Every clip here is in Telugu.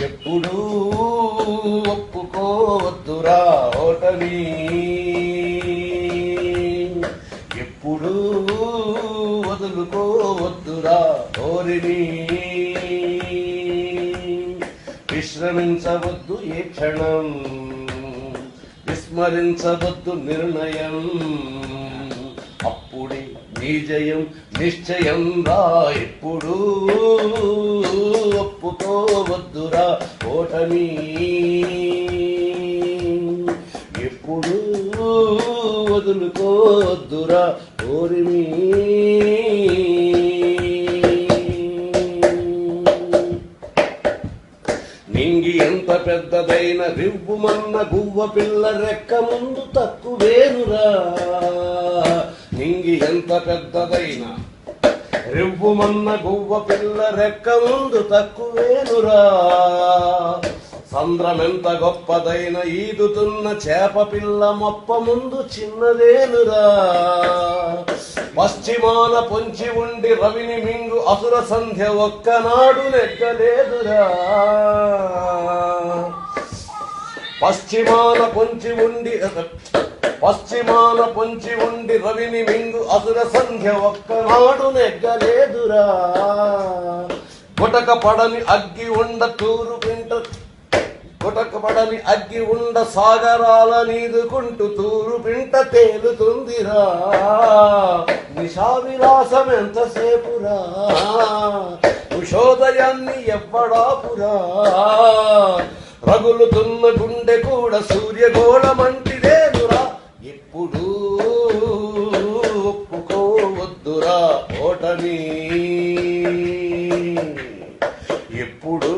ఎప్పుడూ ఒప్పుకోవద్దురా ఓటమి, ఎప్పుడూ వదులుకోవద్దురా ఓరిని, విశ్రమించవద్దు ఏ క్షణం, విస్మరించవద్దు నిర్ణయం, అప్పుడే నీ జయం నిశ్చయం రా. ఎప్పుడూ ఒప్పుకోవద్దురా ఓటమి, ఎప్పుడూ వదులుకోవద్దురా ఓరిమి. నింగి ఎంత పెద్దదైన రివ్వుమన్న గువ్వ పిల్ల రెక్క ముందు తక్కువేనురా, నింగి ఎంత పెద్దదైన రివ్వుమన్న గువ్వ పిల్ల రెక్క ముందు తక్కువేనురా, సంద్రమెంత గొప్పదైన ఈదుతున్న చేప పిల్ల మొప్ప ముందు చిన్నదేనురా, పశ్చిమాన పొంచి ఉండి రవిని మింగు అసుర సంధ్య ఒక్కనాడు నెగ్గలేదురా, పశ్చిమాన పొంచి ఉండి రవిని మింగు అసుర సంధ్య ఒక్కనాడు నెగ్గలేదురా, గుటక పడని అగ్గి ఉండ తూరు పింట, గుటక పడని అగ్గి ఉండ సాగరాల నీదుకుంటూ తూరు పింట తేలుతుందిరా, నిశా విలాసం ఎంతసేపురా, ఉషోదయాన్ని ఎవ్వడాపురా, రగులుతున్న గుండె కూడా సూర్యగోళమంటిదేనురా. ఎప్పుడూ ఒప్పుకోవద్దురా ఓటమి, ఎప్పుడూ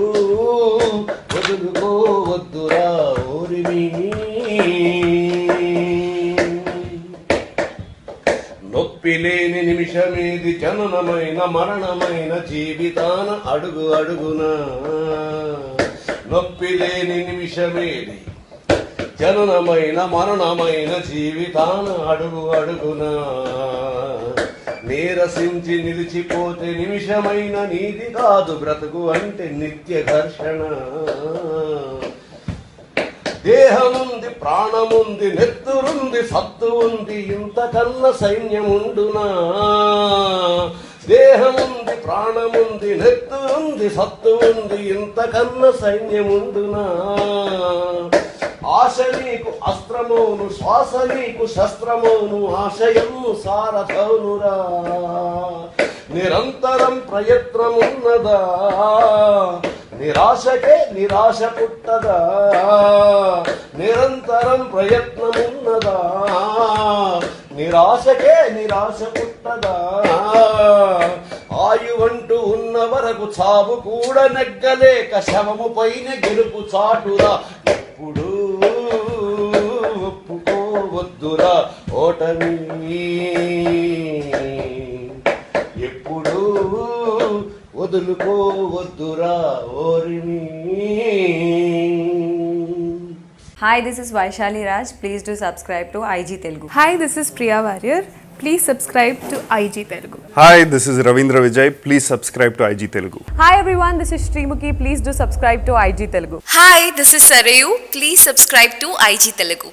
వదులుకోవద్దురా ఓరిమి. నొప్పి లేని నిమిషమేది, జననమైన మరణమైన జీవితాన అడుగు అడుగునా, నొప్పి లేని నిమిషమేది, జననమైన మరణమైన జీవితాన అడుగు అడుగునా, నీరసించి నిలిచిపోతే నిమిషమైన నీది కాదు బ్రతుకు అంటే నిత్య ఘర్షణ, దేహముంది ప్రాణముంది నెత్తురుంది సత్తు ఉంది ఇంతకన్నా సైన్యముండునా, దేహముంది ప్రాణముంది నెత్తురుంది సత్తు ఉంది ఇంతకన్నా సైన్యముండునా, ఆశ నీకు అస్త్రమోను శ్వాస నీకు శస్త్రమోను ఆశయము సారథౌనురా, నిరంతరం ప్రయత్నమున్నదా నిరాశకే నిరాశ పుట్టదా, నిరంతరం ప్రయత్నమున్నదా నిరాశకే నిరాశ పుట్టదా, ఆయువంటూ ఉన్న వరకు చావు కూడా నెగ్గలేక శవము పైన గెలుపు చాటురా. ఎప్పుడూ ఒప్పుకోవద్దురా ఓటమి, ఎప్పుడూ వదులుకోవద్దురా ఓరిమి. Hi, this is Vaishali Raj. Please do subscribe to IG Telugu. Hi, this is Priya Warrior. Please subscribe to IG Telugu. Hi, this is Ravindra Vijay. Please subscribe to IG Telugu. Hi everyone, this is Srimuki. Please do subscribe to IG Telugu. Hi, this is Sarayu. Please subscribe to IG Telugu.